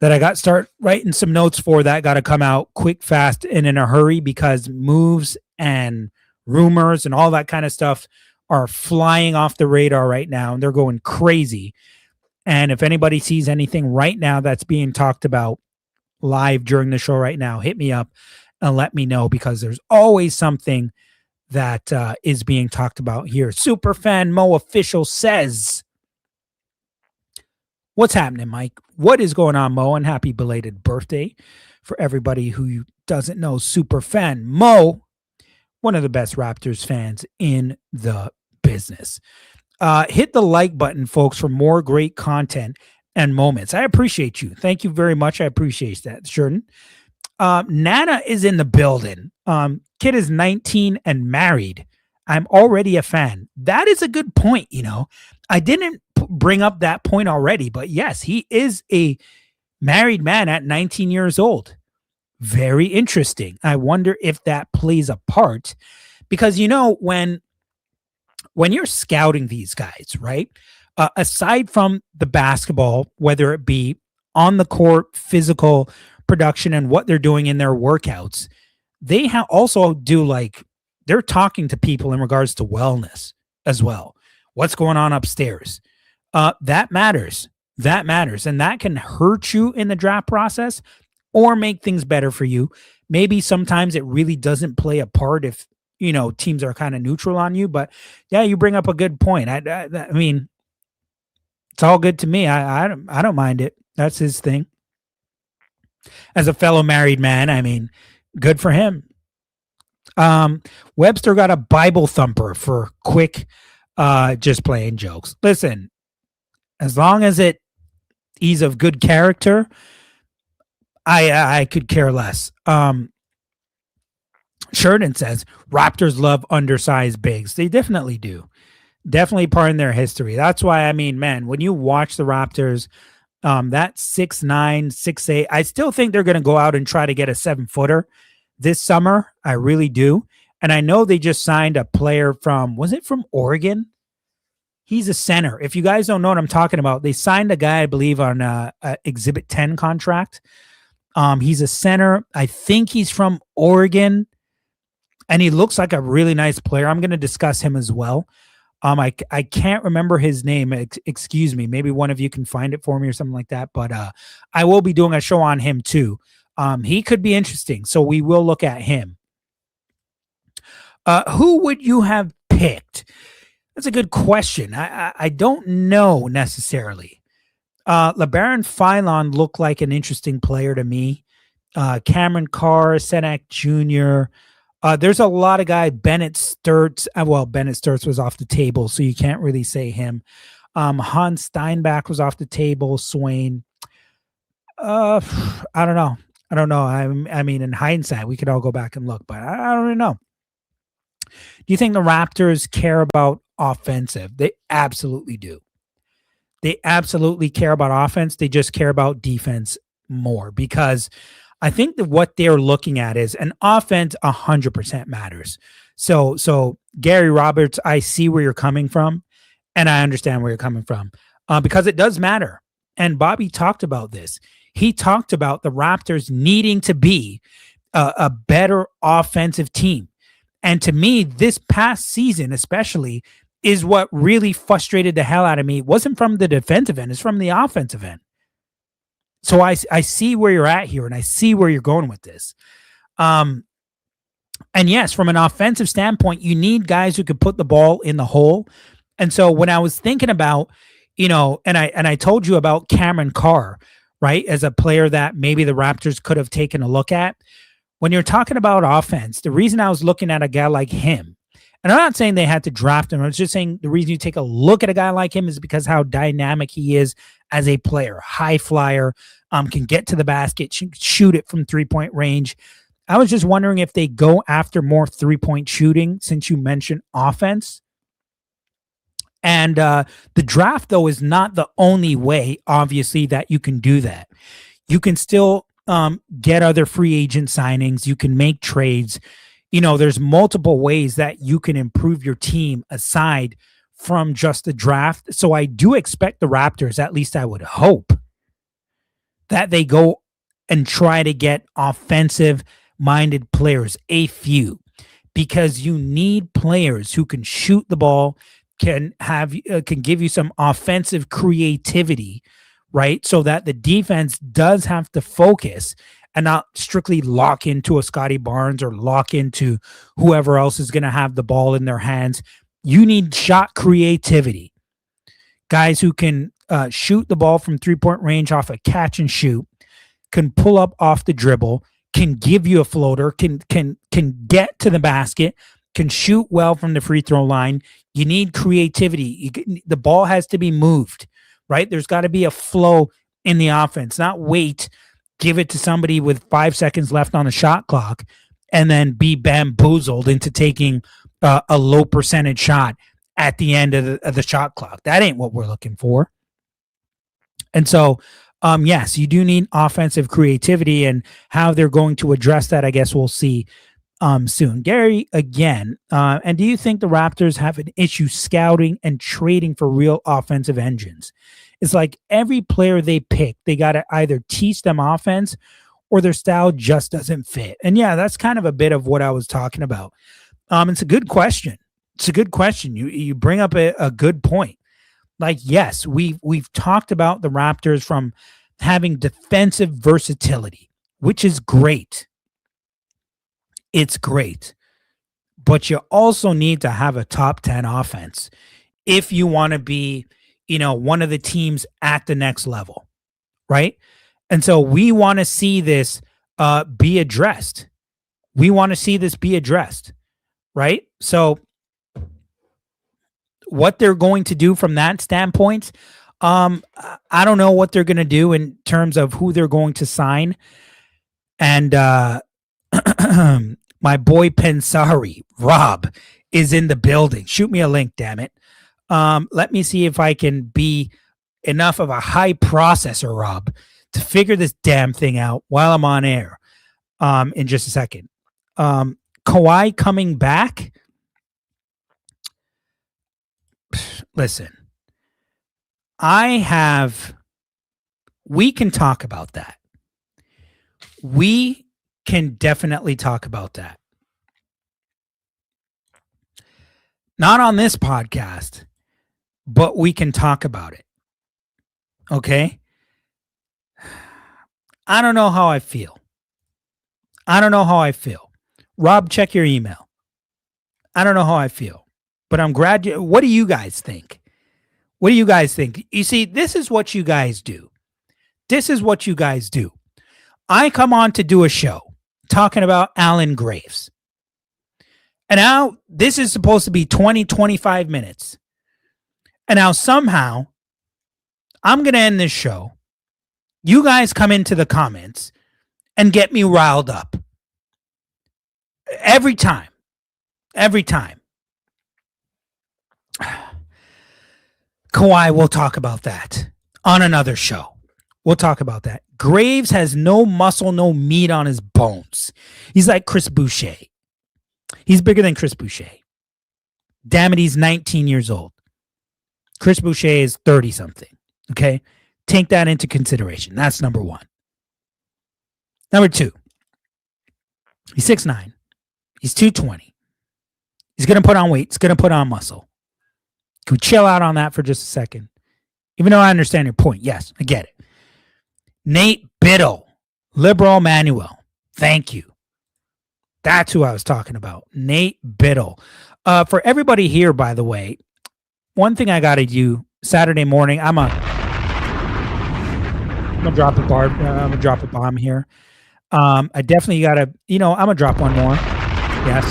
that I got start writing some notes for that got to come out quick, fast, and in a hurry because moves and rumors and all that kind of stuff are flying off the radar right now, and they're going crazy. And if anybody sees anything right now that's being talked about live during the show right now, hit me up and let me know because there's always something that is being talked about here. Superfan Mo Official says, what's happening, Mike? What is going on, Mo? And happy belated birthday for everybody who doesn't know Superfan Mo, one of the best Raptors fans in the business. Hit the like button, folks, for more great content and moments. I appreciate you. Thank you very much. I appreciate that, Sheridan. Nana is in the building. Kid is 19 and married. I'm already a fan. That is a good point. I didn't bring up that point already, but yes, he is a married man at 19 years old. Very interesting. I wonder if that plays a part because, when you're scouting these guys, right? Aside from the basketball, whether it be on the court, physical production and what they're doing in their workouts, they also do they're talking to people in regards to wellness as well. What's going on upstairs? That matters. And that can hurt you in the draft process or make things better for you. Maybe sometimes it really doesn't play a part if, teams are kind of neutral on you. But yeah, you bring up a good point. I mean, it's all good to me. I don't mind it. That's his thing. As a fellow married man, I mean, good for him. Webster got a Bible thumper for quick, just playing jokes. Listen, as long as he's of good character, I could care less. Sheridan says Raptors love undersized bigs. They definitely do. Definitely part in their history. That's why, man, when you watch the Raptors, that 6'9", 6'8", I still think they're going to go out and try to get a 7-footer this summer. I really do. And I know they just signed a player from Oregon? He's a center. If you guys don't know what I'm talking about, they signed a guy, I believe, on a Exhibit 10 contract. He's a center. I think he's from Oregon, and he looks like a really nice player. I'm going to discuss him as well. I can't remember his name. Excuse me. Maybe one of you can find it for me or something like that. But I will be doing a show on him too. He could be interesting, so we will look at him. Who would you have picked? That's a good question. I don't know necessarily. LeBaron Philon looked like an interesting player to me. Cameron Carr, Senak Jr. There's a lot of guys. Bennett Sturts. Bennett Sturts was off the table, so you can't really say him. Hans Steinbach was off the table. Swain. I don't know. I don't know. I mean, in hindsight, we could all go back and look, but I don't really know. Do you think the Raptors care about offensive? They absolutely do. They absolutely care about offense. They just care about defense more because I think that what they're looking at is an offense 100% matters. So Gary Roberts, I see where you're coming from, and I understand where you're coming from because it does matter. And Bobby talked about this. He talked about the Raptors needing to be a better offensive team. And to me, this past season, especially, is what really frustrated the hell out of me. It wasn't from the defensive end, it's from the offensive end. So I see where you're at here, and I see where you're going with this. And yes, from an offensive standpoint, you need guys who could put the ball in the hole. And so when I was thinking about, and I told you about Cameron Carr, right, as a player that maybe the Raptors could have taken a look at. When you're talking about offense, the reason I was looking at a guy like him, and I'm not saying they had to draft him, I was just saying the reason you take a look at a guy like him is because how dynamic he is as a player, high flyer, can get to the basket, shoot it from 3-point range. I was just wondering if they go after more 3-point shooting since you mentioned offense. And the draft, though, is not the only way, obviously, that you can do that. You can still get other free agent signings. You can make trades. There's multiple ways that you can improve your team aside from just the draft. So I do expect the Raptors, at least I would hope, that they go and try to get offensive-minded players, a few, because you need players who can shoot the ball, can give you some offensive creativity, right? So that the defense does have to focus and not strictly lock into a Scotty Barnes or lock into whoever else is going to have the ball in their hands. You need shot creativity. Guys who can shoot the ball from 3-point range off a catch and shoot, can pull up off the dribble, can give you a floater, can get to the basket, can shoot well from the free throw line. You need creativity. The ball has to be moved, right? There's got to be a flow in the offense, not wait, give it to somebody with 5 seconds left on the shot clock, and then be bamboozled into taking a low percentage shot at the end of the shot clock. That ain't what we're looking for. And so, yes, you do need offensive creativity, and how they're going to address that, I guess we'll see soon. Gary, again, and do you think the Raptors have an issue scouting and trading for real offensive engines? It's like every player they pick, they got to either teach them offense or their style just doesn't fit. And yeah, that's kind of a bit of what I was talking about. It's a good question. It's a good question. You bring up a good point. Like, yes, we've talked about the Raptors from having defensive versatility, which is great. It's great. But you also need to have a top 10 offense if you want to be, one of the teams at the next level, right? And so we want to see this be addressed. We want to see this be addressed, right? So what they're going to do from that standpoint, I don't know what they're going to do in terms of who they're going to sign. And my boy Pensari, Rob, is in the building. Shoot me a link, damn it. Let me see if I can be enough of a high processor, Rob, to figure this damn thing out while I'm on air in just a second. Kawhi coming back. Listen, we can talk about that. We can definitely talk about that. Not on this podcast, but we can talk about it. Okay? I don't know how I feel. Rob, check your email. I don't know how I feel, but I'm glad what do you guys think? What do you guys think? You see, this is what you guys do. This is what you guys do. I come on to do a show talking about Alan Graves. And now this is supposed to be 20, 25 minutes. And now somehow I'm going to end this show. You guys come into the comments and get me riled up. Every time. Every time. Kawhi, we'll talk about that on another show. We'll talk about that. Graves has no muscle, no meat on his bones. He's like Chris Boucher. He's bigger than Chris Boucher. Damn it, he's 19 years old. Chris Boucher is 30-something. Okay? Take that into consideration. That's number one. Number two, he's 6'9". He's 220. He's going to put on weight. He's going to put on muscle. Can we chill out on that for just a second? Even though I understand your point. Yes, I get it. Nate Biddle, Liberal Manuel. Thank you. That's who I was talking about. Nate Biddle. For everybody here, by the way, one thing I got to do Saturday morning, I'm gonna drop a bomb here. I definitely got to, I'm gonna drop one more. Yes.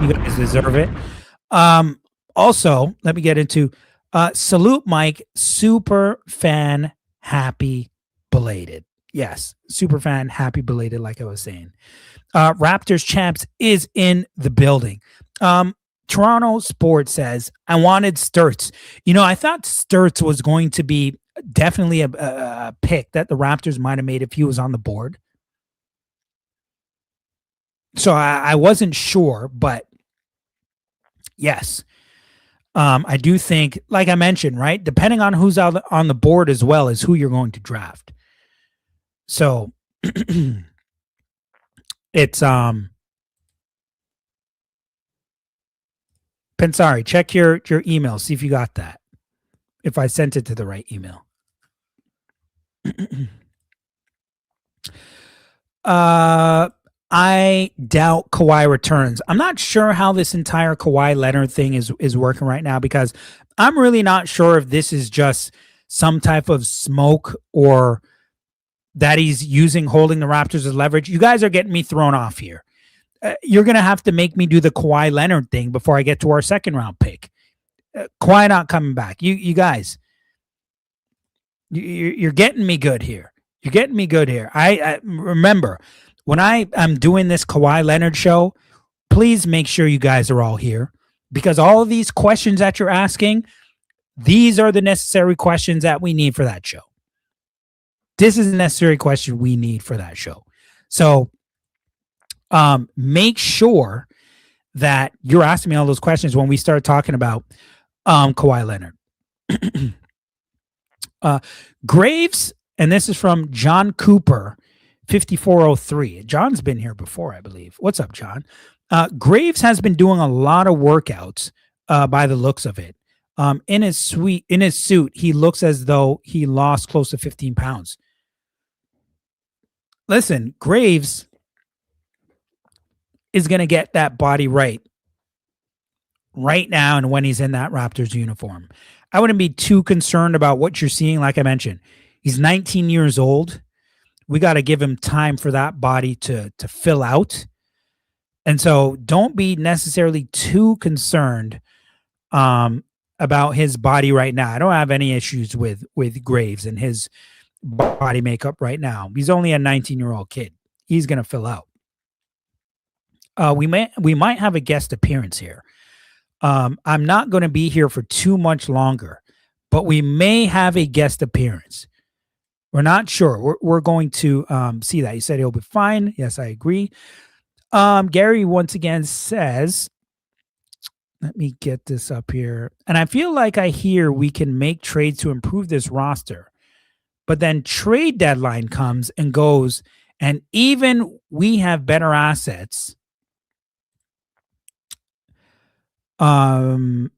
You guys deserve it. Also, let me get into salute Mike, super fan, happy belated. Yes, super fan, happy belated, like I was saying. Raptors champs is in the building. Toronto Sports says, I wanted Sturts. I thought Sturts was going to be definitely a pick that the Raptors might have made if he was on the board. So I wasn't sure, but yes. I do think, like I mentioned, right, depending on who's out on the board as well as who you're going to draft. So it's Pensari, check your email, see if you got that. If I sent it to the right email. I doubt Kawhi returns. I'm not sure how this entire Kawhi Leonard thing is working right now, because I'm really not sure if this is just some type of smoke or that he's holding the Raptors as leverage. You guys are getting me thrown off here. You're going to have to make me do the Kawhi Leonard thing before I get to our second round pick. Kawhi not coming back. You guys, you're getting me good here. You're getting me good here. I remember, when I'm doing this Kawhi Leonard show, please make sure you guys are all here, because all of these questions that you're asking, these are the necessary questions that we need for that show. This is a necessary question we need for that show. So make sure that you're asking me all those questions when we start talking about Kawhi Leonard. Graves, and this is from John Cooper, 5403. John's been here before, I believe. What's up, John? Graves has been doing a lot of workouts by the looks of it. In his suit, he looks as though he lost close to 15 pounds. Listen, Graves is going to get that body right now and when he's in that Raptors uniform. I wouldn't be too concerned about what you're seeing. Like I mentioned, he's 19 years old. We got to give him time for that body to fill out. And so don't be necessarily too concerned about his body right now. I don't have any issues with Graves and his body makeup right now. He's only a 19-year-old kid. He's going to fill out. We might have a guest appearance here. I'm not going to be here for too much longer, but we may have a guest appearance. We're not sure. We're going to see that. He said he'll be fine. Yes, I agree. Gary once again says, let me get this up here. And I feel like I hear we can make trades to improve this roster, but then trade deadline comes and goes, and even we have better assets. The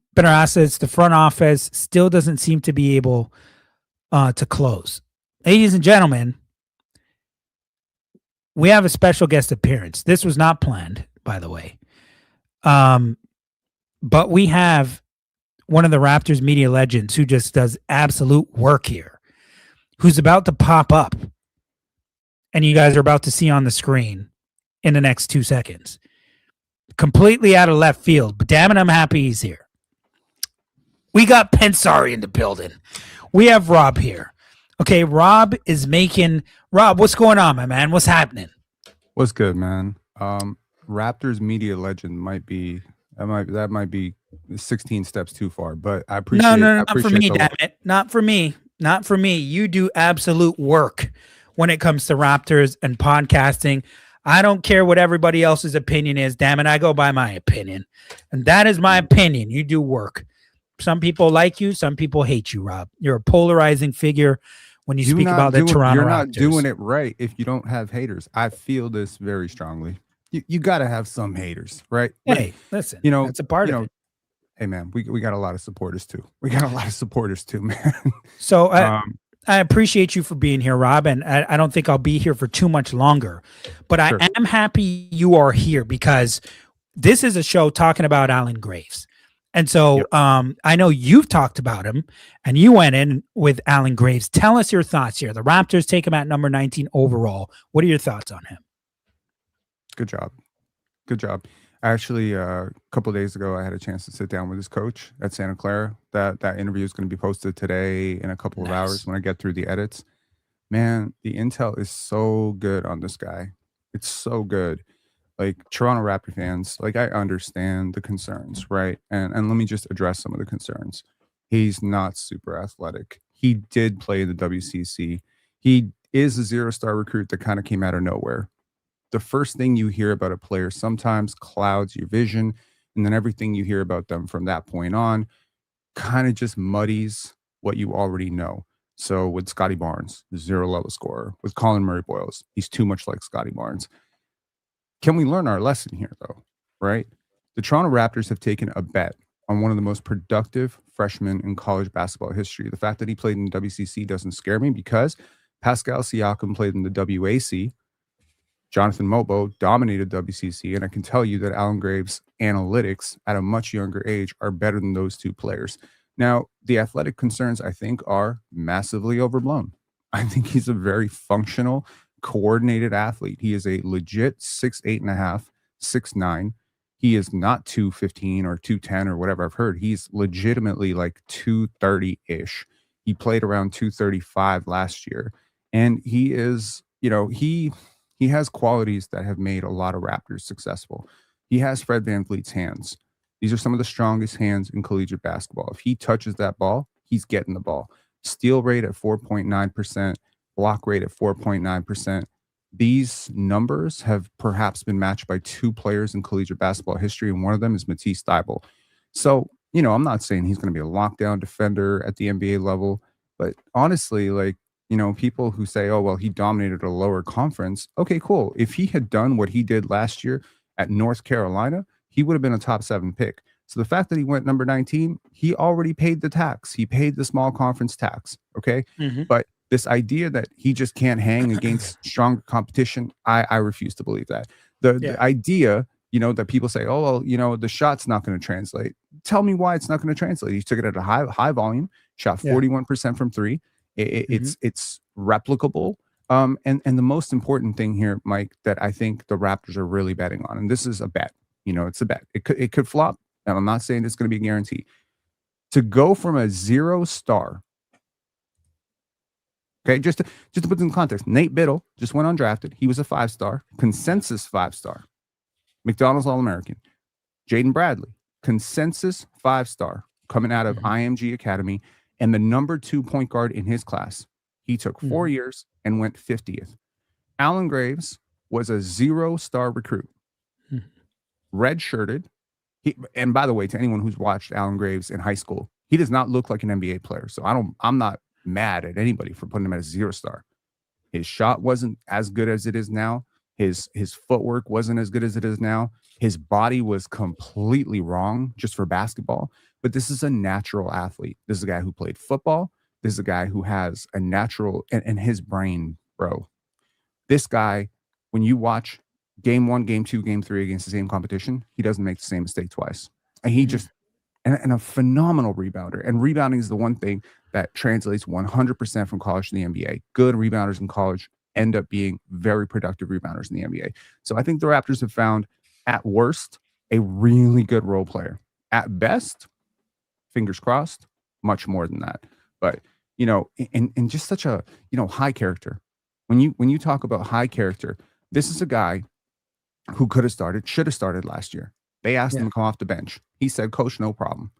front office still doesn't seem to be able to close. Ladies and gentlemen, we have a special guest appearance. This was not planned, by the way. But we have one of the Raptors media legends who just does absolute work here, who's about to pop up, and you guys are about to see on the screen in the next 2 seconds. Completely out of left field, but damn it, I'm happy he's here. We got Pensari in the building. We have Rob here. Okay, Rob, what's going on, my man? What's happening? What's good, man? Raptors media legend might be 16 steps too far, but I appreciate. No, I not for appreciate me, the damn it. Not for me. Not for me. You do absolute work when it comes to Raptors and podcasting. I don't care what everybody else's opinion is. Damn it, I go by my opinion. And that is my opinion. You do work. Some people like you, some people hate you, Rob. You're a polarizing figure when you speak about the Toronto You're Raptors. not doing it right if you don't have haters. I feel this very strongly. You got to have some haters, right? Hey, listen, that's a part of it. Hey, man, we got a lot of supporters too. We got a lot of supporters too, man. So I appreciate you for being here, Rob, and I don't think I'll be here for too much longer. But sure. I am happy you are here because this is a show talking about Alan Graves. And so yep. I know you've talked about him, and you went in with Alan Graves. Tell us your thoughts here. The Raptors take him at number 19 overall. What are your thoughts on him? Good job. Actually, a couple of days ago, I had a chance to sit down with his coach at Santa Clara. That interview is going to be posted today in a couple of hours when I get through the edits. Man, the intel is so good on this guy. It's so good. Like Toronto Raptor fans, like I understand the concerns, right? And let me just address some of the concerns. He's not super athletic. He did play in the WCC. He is a 0-star recruit that kind of came out of nowhere. The first thing you hear about a player sometimes clouds your vision, and then everything you hear about them from that point on kind of just muddies what you already know. So with Scotty Barnes, 0-level scorer. With Colin Murray-Boyles, he's too much like Scotty Barnes. Can we learn our lesson here, though, right? The Toronto Raptors have taken a bet on one of the most productive freshmen in college basketball history. The fact that he played in the WCC doesn't scare me because Pascal Siakam played in the WAC. Jonathan Mobo dominated WCC, and I can tell you that Alan Graves' analytics at a much younger age are better than those two players. Now, the athletic concerns, I think, are massively overblown. I think he's a very functional, coordinated athlete. He is a legit 6'8.5", 6'9". He is not 215 or 210 or whatever I've heard. He's legitimately like 230-ish. He played around 235 last year. And he is, he has qualities that have made a lot of Raptors successful. He has Fred VanVleet's hands. These are some of the strongest hands in collegiate basketball. If he touches that ball, he's getting the ball. Steal rate at 4.9%, block rate at 4.9%. These numbers have perhaps been matched by two players in collegiate basketball history, and one of them is Matisse Thybulle. So, I'm not saying he's going to be a lockdown defender at the NBA level, but honestly, people who say, oh, well, he dominated a lower conference. Okay, cool. If he had done what he did last year at North Carolina, he would have been a top 7 pick. So the fact that he went number 19, he already paid the tax. He paid the small conference tax. Okay. Mm-hmm. But this idea that he just can't hang against stronger competition, I refuse to believe that. The idea, that people say, oh, well, the shot's not going to translate. Tell me why it's not going to translate. He took it at a high volume, shot 41% from 3. It's replicable. And the most important thing here, Mike, that I think the Raptors are really betting on, and this is a bet, it's a bet. It could flop. And I'm not saying it's going to be a guarantee. To go from a 0-star, okay, just to put in context, Nate Biddle just went undrafted. He was a 5-star, consensus 5-star, McDonald's All-American. Jaden Bradley, consensus 5-star, coming out of IMG Academy, and the number 2 point guard in his class. He took 4 years and went 50th. Alan Graves was a 0-star recruit, red-shirted. And by the way, to anyone who's watched Alan Graves in high school, he does not look like an NBA player. So I'm not mad at anybody for putting him at a 0-star. His shot wasn't as good as it is now. His footwork wasn't as good as it is now. His body was completely wrong just for basketball. But this is a natural athlete. This is a guy who played football. This is a guy who has a natural, and his brain, bro. This guy, when you watch game 1, game 2, game 3 against the same competition, he doesn't make the same mistake twice. And he just and a phenomenal rebounder. And rebounding is the one thing that translates 100% from college to the NBA. Good rebounders in college end up being very productive rebounders in the NBA. So I think the Raptors have found, at worst, a really good role player. At best, fingers crossed, much more than that. But, in just such a, high character. When you talk about high character, this is a guy who should have started last year. They asked him to come off the bench. He said, "Coach, no problem."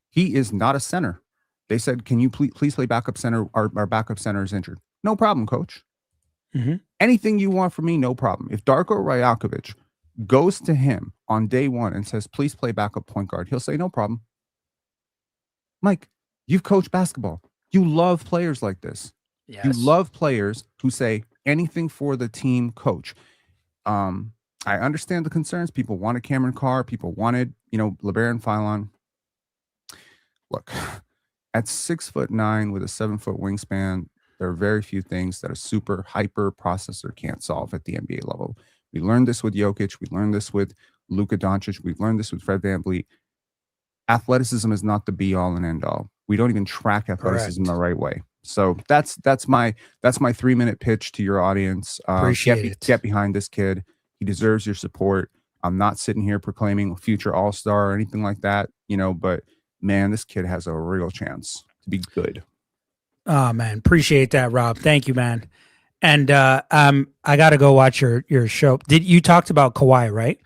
He is not a center. They said, "Can you please play backup center? Our backup center is injured." "No problem, coach. Mm-hmm. Anything you want from me, no problem." If Darko Rajakovic goes to him on day one and says, "Please play backup point guard," he'll say, "No problem." Mike, you've coached basketball. You love players like this. Yes. You love players who say anything for the team, coach. I understand the concerns. People wanted Cameron Carr. People wanted, LeBaron Philon. Look, at 6'9" with a 7-foot wingspan, there are very few things that a super hyper processor can't solve at the NBA level. We learned this with Jokic. We learned this with Luka Doncic. We've learned this with Fred VanVleet. Athleticism is not the be all and end all. We don't even track athleticism the right way. So that's my 3-minute pitch to your audience. Get behind this kid. He deserves your support. I'm not sitting here proclaiming a future all-star or anything like that, but man, this kid has a real chance to be good. Oh man, appreciate that, Rob. Thank you, man. And I got to go watch your show. You talked about Kawhi, right?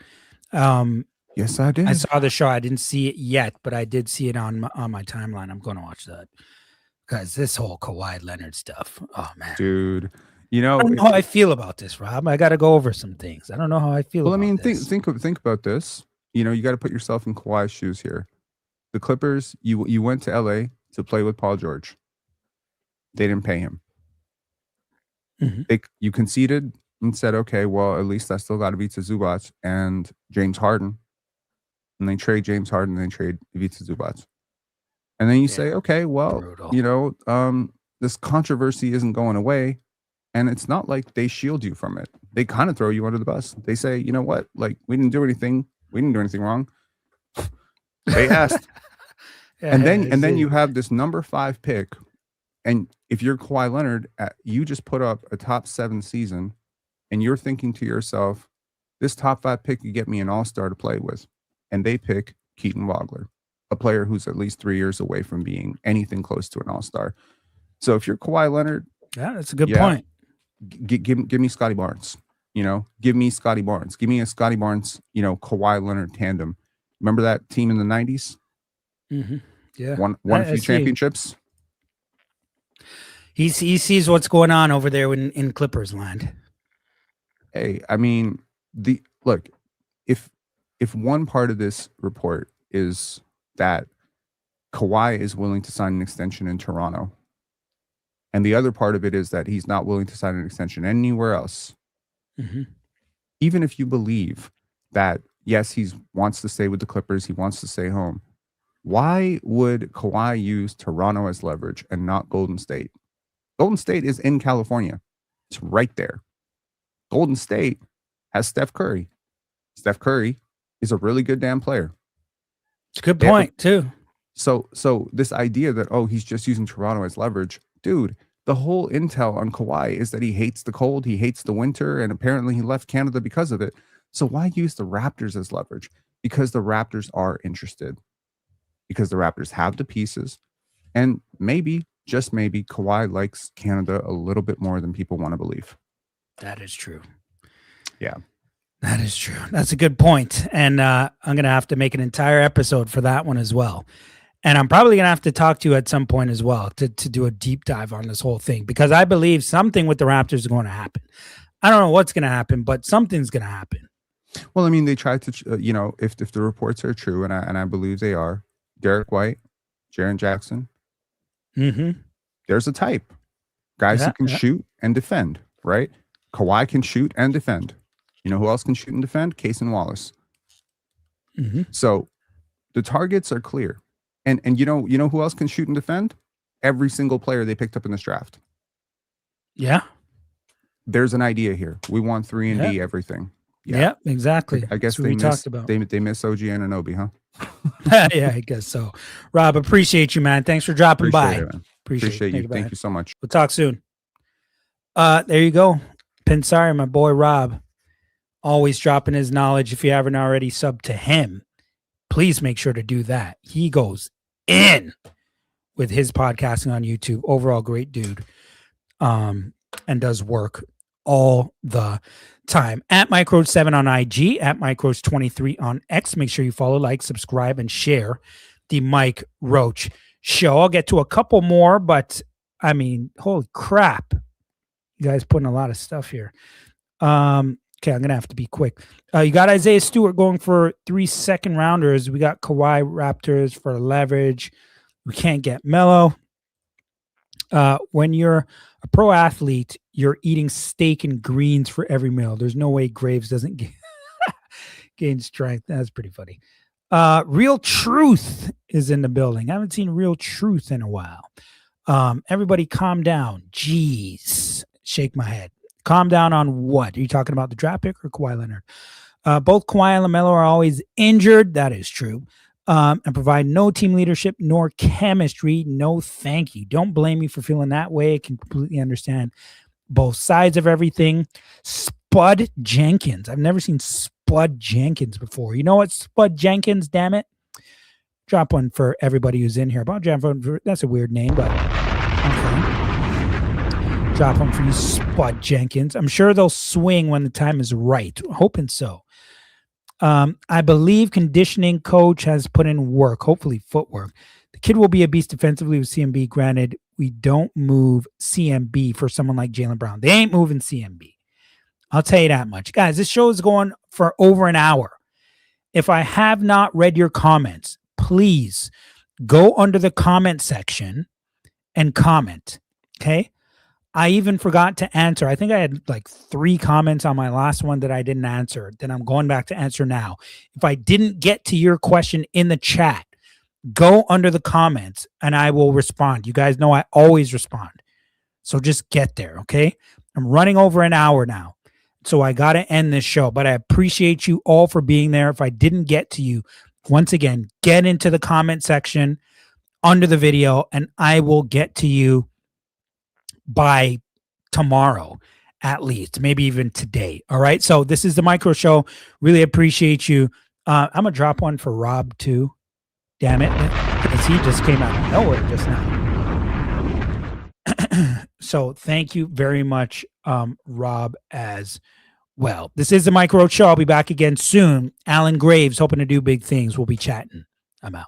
Yes, I did. I saw the show. I didn't see it yet, but I did see it on my timeline. I'm going to watch that because this whole Kawhi Leonard stuff. Oh man, dude. I don't know how I feel about this, Rob. I got to go over some things. I don't know how I feel. Well, about I mean, this. think about this. You got to put yourself in Kawhi's shoes here. The Clippers. You went to LA to play with Paul George. They didn't pay him. Mm-hmm. You conceded and said, "Okay, well, at least I still got Ivica Zubac and James Harden." And they trade James Harden, and they trade Ivica Zubac. And then you say, "Okay, well, brutal. This controversy isn't going away." And it's not like they shield you from it. They kind of throw you under the bus. They say, "You know what? Like, we didn't do anything. We didn't do anything wrong." They asked. and then you have this number 5 pick. And if you're Kawhi Leonard, you just put up a top 7 season, and you're thinking to yourself, this top 5 pick could get me an all-star to play with. And they pick Keaton Vogler, a player who's at least 3 years away from being anything close to an all-star. So if you're Kawhi Leonard, that's a good point. Give me Scotty Barnes. Give me Scotty Barnes. Give me a Scotty Barnes, Kawhi Leonard tandem. Remember that team in the 90s? Mm-hmm. Yeah. Won a few championships. He sees what's going on over there in Clippers land. Hey, I mean, look, if one part of this report is that Kawhi is willing to sign an extension in Toronto, and the other part of it is that he's not willing to sign an extension anywhere else. Mm-hmm. Even if you believe that, yes, he wants to stay with the Clippers, he wants to stay home, why would Kawhi use Toronto as leverage and not Golden State? Golden State is in California. It's right there. Golden State has Steph Curry. Steph Curry is a really good damn player. It's a good point, too. So this idea that, he's just using Toronto as leverage, dude, the whole intel on Kawhi is that he hates the cold, he hates the winter, and apparently he left Canada because of it. So why use the Raptors as leverage? Because the Raptors are interested. Because the Raptors have the pieces. And maybe, just maybe, Kawhi likes Canada a little bit more than people want to believe. That is true. Yeah. That is true. That's a good point. And I'm going to have to make an entire episode for that one as well. And I'm probably going to have to talk to you at some point as well to do a deep dive on this whole thing, because I believe something with the Raptors is going to happen. I don't know what's going to happen, but something's going to happen. Well, I mean, they tried to, if the reports are true, and I believe they are, Derek White, Jaren Jackson, there's a type. Guys who can shoot and defend, right? Kawhi can shoot and defend. You know who else can shoot and defend? Cason Wallace. Mm-hmm. So the targets are clear. And you know who else can shoot and defend? Every single player they picked up in this draft. Yeah. There's an idea here. We want 3-and-D everything. Yeah, exactly. I guess That's what we talked about. They miss OG Anunoby, huh? Yeah, I guess so. Rob, appreciate you, man. Thanks for dropping Appreciate by. it, man. Appreciate Appreciate you. it. Thank you so much. We'll talk soon. There you go. Pinsari, my boy Rob, always dropping his knowledge. If you haven't already subbed to him, please make sure to do that. He goes in with his podcasting on YouTube. Overall, great dude. And does work all the time. At Micros7 on IG, at Micros23 on X. Make sure you follow, like, subscribe, and share the Mike Roach Show. I'll get to a couple more, but I mean, holy crap. You guys putting a lot of stuff here. Okay, I'm going to have to be quick. You got Isaiah Stewart going for 3 second rounders. We got Kawhi Raptors for leverage. We can't get Melo. When you're a pro athlete, you're eating steak and greens for every meal. There's no way Graves doesn't gain strength. That's pretty funny. Real Truth is in the building. I haven't seen Real Truth in a while. Everybody calm down. Jeez. Shake my head. Calm down on what? Are you talking about the draft pick or Kawhi Leonard? Both Kawhi and LaMelo are always injured. That is true. And provide no team leadership nor chemistry. No, thank you. Don't blame me for feeling that way. I can completely understand both sides of everything. Spud Jenkins. I've never seen Spud Jenkins before. You know what? Spud Jenkins, damn it. Drop one for everybody who's in here. That's a weird name, but okay. Drop one for you, Spud Jenkins. I'm sure they'll swing when the time is right. Hoping so. I believe conditioning coach has put in work, hopefully footwork. The kid will be a beast defensively with CMB. Granted, we don't move CMB for someone like Jaylen Brown. They ain't moving CMB. I'll tell you that much. Guys, this show is going for over an hour. If I have not read your comments, please go under the comment section and comment, okay? I even forgot to answer. I think I had like 3 comments on my last one that I didn't answer. Then I'm going back to answer now. If I didn't get to your question in the chat, go under the comments and I will respond. You guys know I always respond. So just get there, okay? I'm running over an hour now. So I got to end this show, but I appreciate you all for being there. If I didn't get to you, once again, get into the comment section under the video and I will get to you by tomorrow, at least, maybe even today. All right. So this is the Micro Show. Really appreciate you. I'm going to drop one for Rob too. Damn it. Because he just came out of nowhere just now. So thank you very much, Rob, as well. This is the Micro Show. I'll be back again soon. Alan Graves, hoping to do big things. We'll be chatting. I'm out.